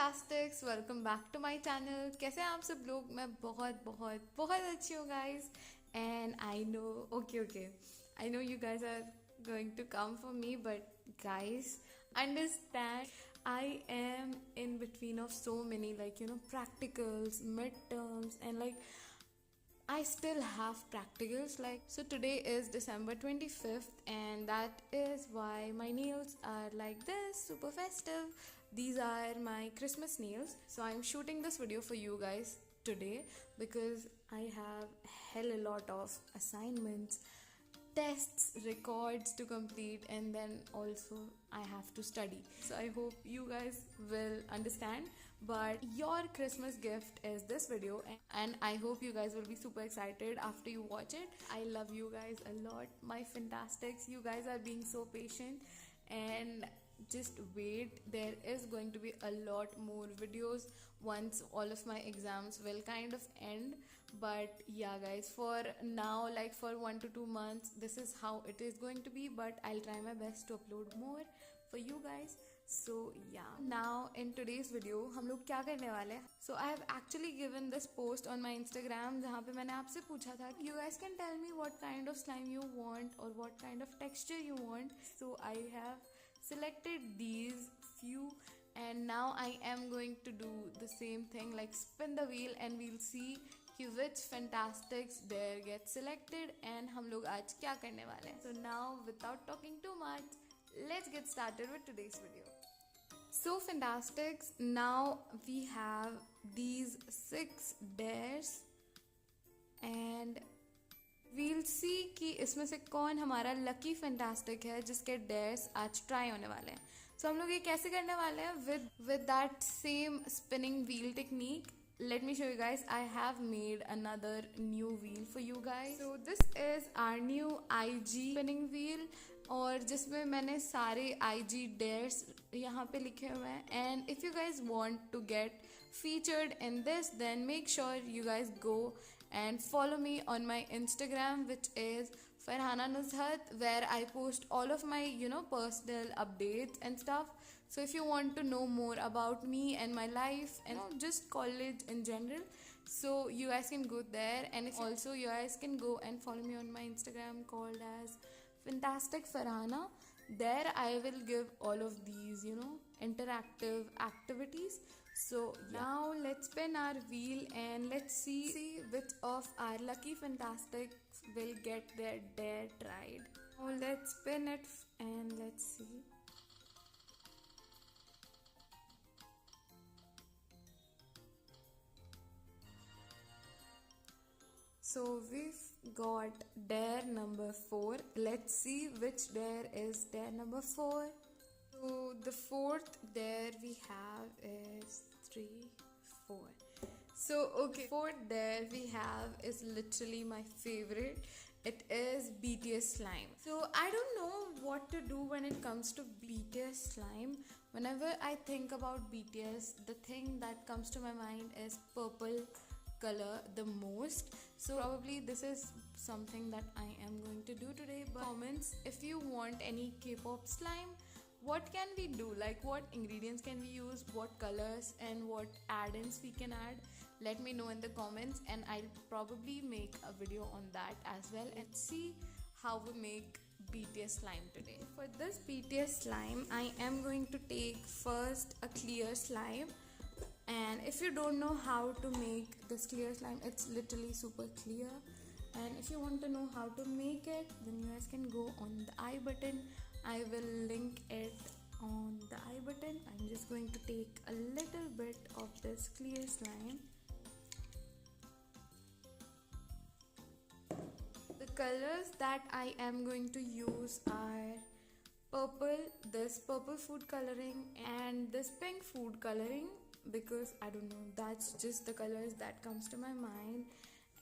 फैंटास्टिक्स, welcome back to my channel. कैसे हैं आप सब लोग? मैं बहुत बहुत बहुत अच्छी हूँ guys. And I know okay I know you guys are going to come for me, but guys, understand, I am in between of so many, like, practicals, midterms, and like I still have practicals. Like, so today is December 25th, and that is why my nails are like this, super festive. These are my Christmas nails. So I'm shooting this video for you guys today because I have hell a lot of assignments, tests, records to complete, and then also I have to study. So I hope you guys will understand. But your Christmas gift is this video, and I hope you guys will be super excited after you watch it. I love you guys a lot, my fantastics. You guys are being so patient, and just wait, there is going to be a lot more videos once all of my exams will kind of end. But yeah guys, for now, like for 1 to 2 months, this is how it is going to be, but I'll try my best to upload more for you guys. So yeah, now in today's video हम लोग क्या करने वाले हैं? So I have actually given this post on my Instagram जहाँ पे मैंने आपसे पूछा था you guys can tell me what kind of slime you want or what kind of texture you want. So I have selected these few, and now I am going to do the same thing, like spin the wheel, and we'll see कि which fantastics there get selected and हम लोग आज क्या करने वाले हैं. So now, without talking too much, let's get started with today's video. So fantastics, now we have these 6 dares and we'll see कि इसमें से कौन हमारा लकी फैंटास्टिक है जिसके डेयर्स आज ट्राई होने वाले हैं. So हम लोग ये कैसे करने वाले हैं? with that same spinning wheel technique. Let me show you guys. I have made another new wheel for you guys. So this is our new IG spinning wheel, और जिसमें मैंने सारे IG dares यहाँ पे लिखे हुए हैं. And if you guys want to get featured in this, then make sure you guys go and follow me on my Instagram, which is FARHANA, where I post all of my personal updates and stuff. So if you want to know more about me and my life and just college in general, so you guys can go there. And if also you guys can go and follow me on my Instagram called as Fantastic FARHANA. There I will give all of these interactive activities. So now let's spin our wheel and let's see which of our lucky fantastics will get their dare tried. Now let's spin it and let's see. So we've got dare number 4. Let's see which dare is dare number 4. So the fourth dare we have is 3, 4. So okay, fourth dare we have is literally my favorite. It is BTS slime. So I don't know what to do when it comes to BTS slime. Whenever I think about BTS, the thing that comes to my mind is purple color the most. So probably this is something that I am going to do today. But comments if you want any K-pop slime. What can we do? Like, what ingredients can we use? What colors and what add-ins we can add? Let me know in the comments, and I'll probably make a video on that as well and see how we make BTS slime today. For this BTS slime, I am going to take first a clear slime. And if you don't know how to make this clear slime, it's literally super clear. And if you want to know how to make it, then you guys can go on the I button. I will link it on the I button. I'm just going to take a little bit of this clear slime. The colors that I am going to use are purple, this purple food coloring, and this pink food coloring, because I don't know, that's just the colors that comes to my mind.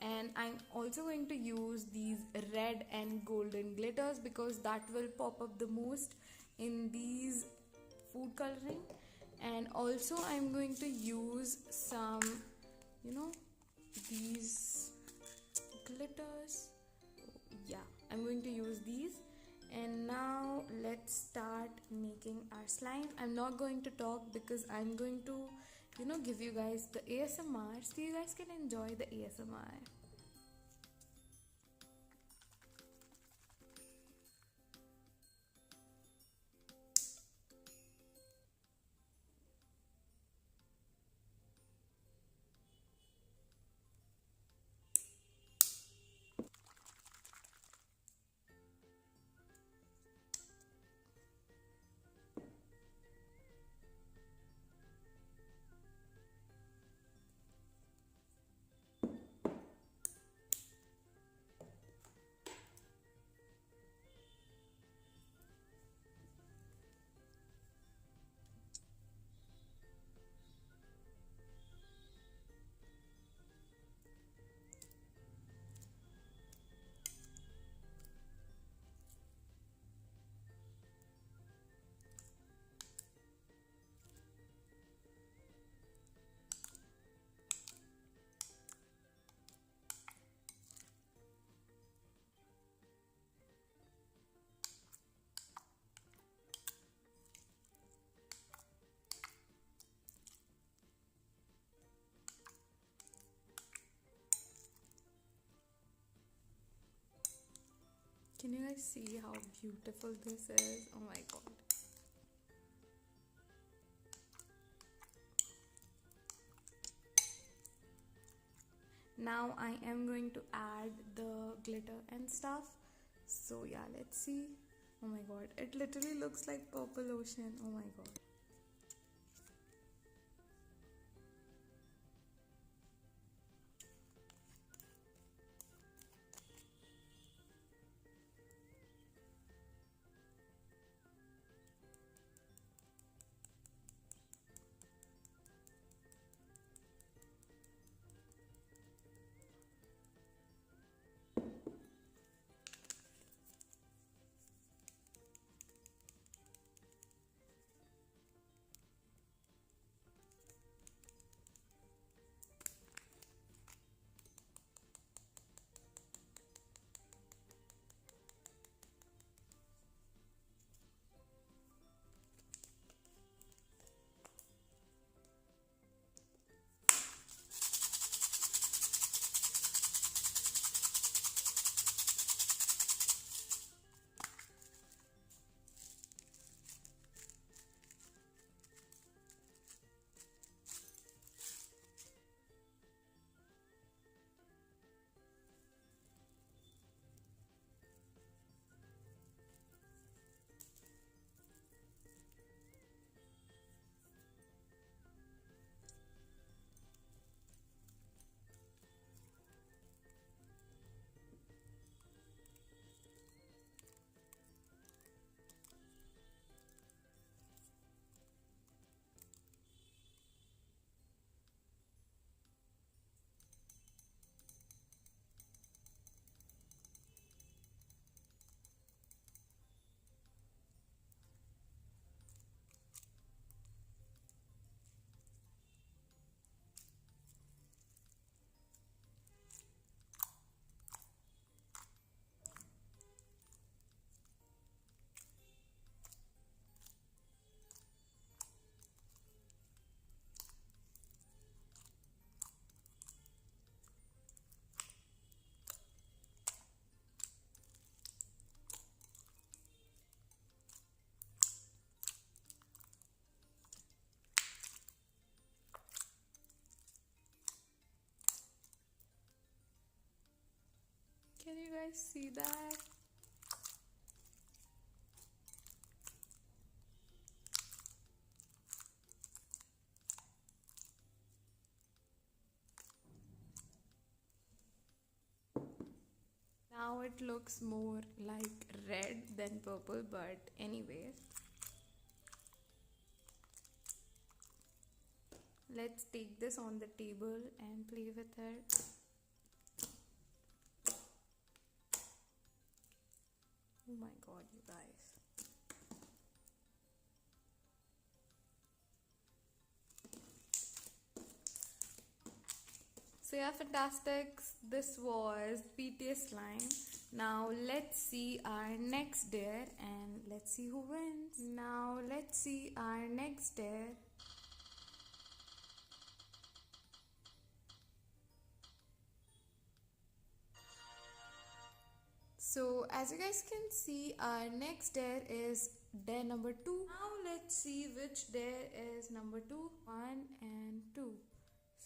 And I'm also going to use these red and golden glitters because that will pop up the most in these food coloring. And also I'm going to use some these glitters. Yeah, I'm going to use these. And now let's start making our slime. I'm not going to talk because I'm going to, give you guys the ASMR so you guys can enjoy the ASMR. Can you guys see how beautiful this is? Oh my god. Now I am going to add the glitter and stuff. So yeah, let's see. Oh my god, it literally looks like purple ocean. Oh my god. Can you guys see that? Now it looks more like red than purple, but anyways. Let's take this on the table and play with it. Oh my god, you guys. So yeah, fantastic. This was BTS slime. Now let's see our next dare and let's see who wins. Now let's see our next dare. So as you guys can see, our next dare is dare number 2. Now let's see which dare is number 2. 1 and 2.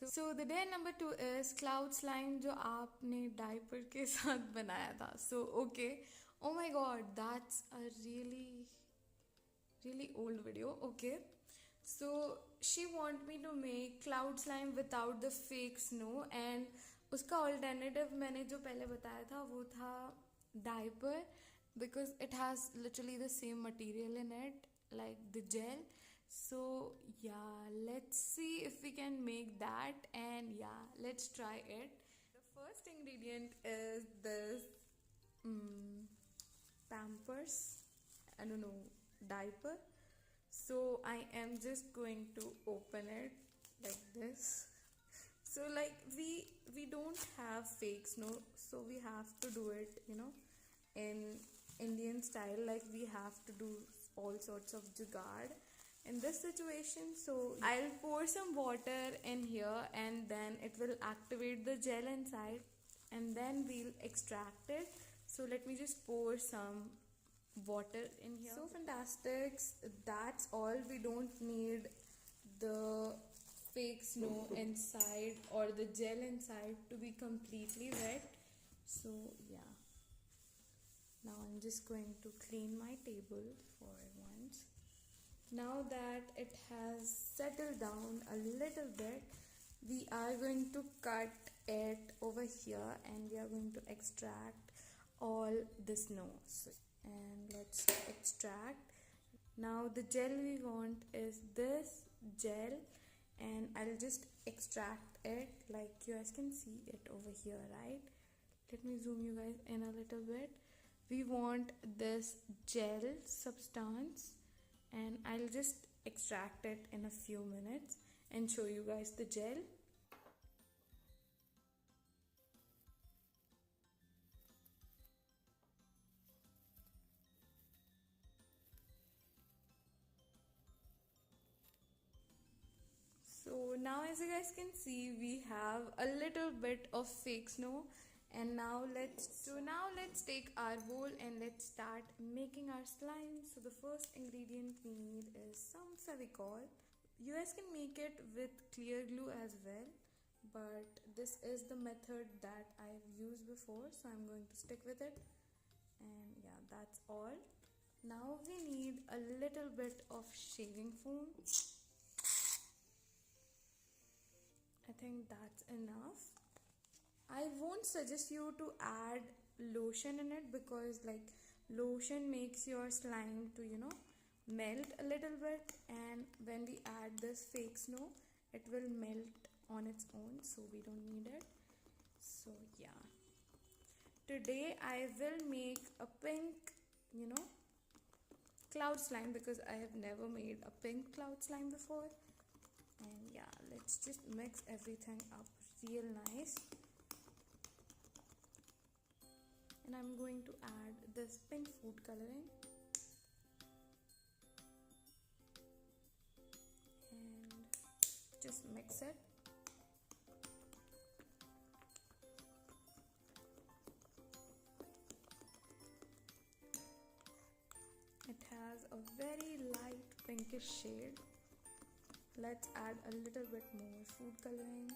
So the dare number 2 is cloud slime जो आपने diaper के साथ बनाया था. So okay, oh my god, that's a really old video. Okay, so she want me to make cloud slime without the fake snow, and उसका alternative मैंने जो पहले बताया था वो था diaper, because it has literally the same material in it like the gel. So yeah, let's see if we can make that, and yeah, let's try it. The first ingredient is this Pampers, I don't know, diaper. So I am just going to open it like this. So like we don't have fake snow, so we have to do it, in Indian style. Like we have to do all sorts of jugaad in this situation. So I'll pour some water in here, and then it will activate the gel inside, and then we'll extract it. So let me just pour some water in here. So fantastic, that's all. We don't need the fake snow inside or the gel inside to be completely wet. So yeah, now I'm just going to clean my table for once. Now that it has settled down a little bit, we are going to cut it over here, and we are going to extract all the snow. And let's extract. Now the gel we want is this gel, and I'll just extract it. Like you guys can see it over here, right? Let me zoom you guys in a little bit. We want this gel substance, and I'll just extract it in a few minutes and show you guys the gel. So now as you guys can see, we have a little bit of fake snow, and now let's take our bowl and let's start making our slime. So the first ingredient we need is some Fevicol. You guys can make it with clear glue as well, but this is the method that I've used before, so I'm going to stick with it. And yeah, that's all. Now we need a little bit of shaving foam. I think that's enough. I won't suggest you to add lotion in it, because like lotion makes your slime to melt a little bit, and when we add this fake snow it will melt on its own, so we don't need it. So yeah, today I will make a pink cloud slime, because I have never made a pink cloud slime before. And yeah, let's just mix everything up real nice. And I'm going to add this pink food coloring. And just mix it. It has a very light pinkish shade. Let's add a little bit more food coloring.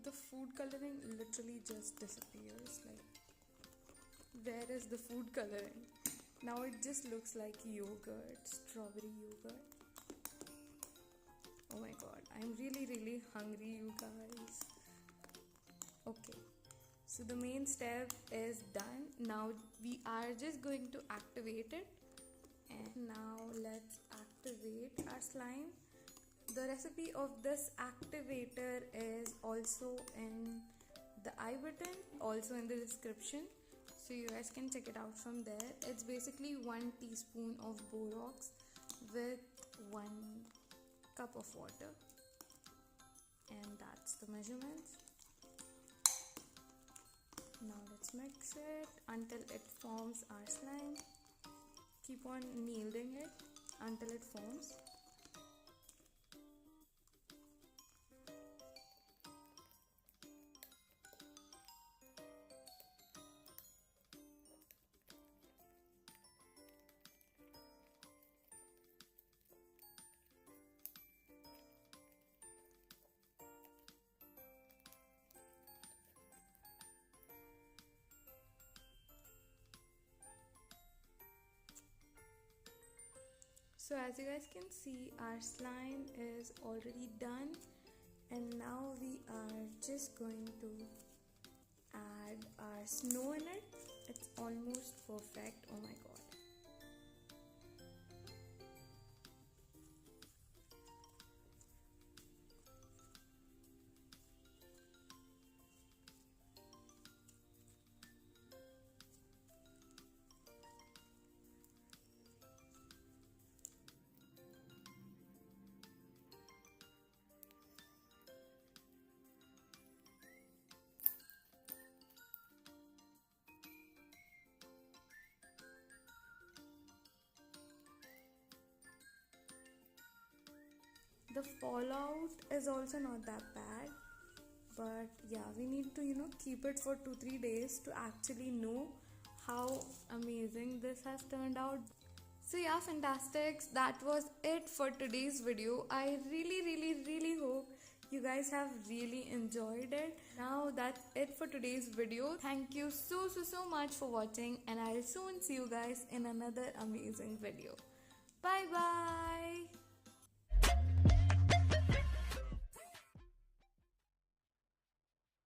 The food coloring literally just disappears. Like, where is the food coloring? Now it just looks like yogurt, strawberry yogurt. Oh my god, I'm really hungry, you guys. Okay, so the main step is done. Now we are just going to activate it. And now let's activate our slime. The recipe of this activator is also in the I button, also in the description. so you guys can check it out from there. It's basically 1 teaspoon of borax with 1 cup of water, and that's the measurements. Now let's mix it until it forms our slime. Keep on kneading it until it forms. So as you guys can see, our slime is already done, and now we are just going to add our snow in it. It's almost perfect. Oh my god. The fallout is also not that bad, but yeah, we need to keep it for 2-3 days to actually know how amazing this has turned out. So yeah, fantastics, that was it for today's video. I really hope you guys have really enjoyed it. Now that's it for today's video. Thank you so much for watching, and I'll soon see you guys in another amazing video. Bye bye.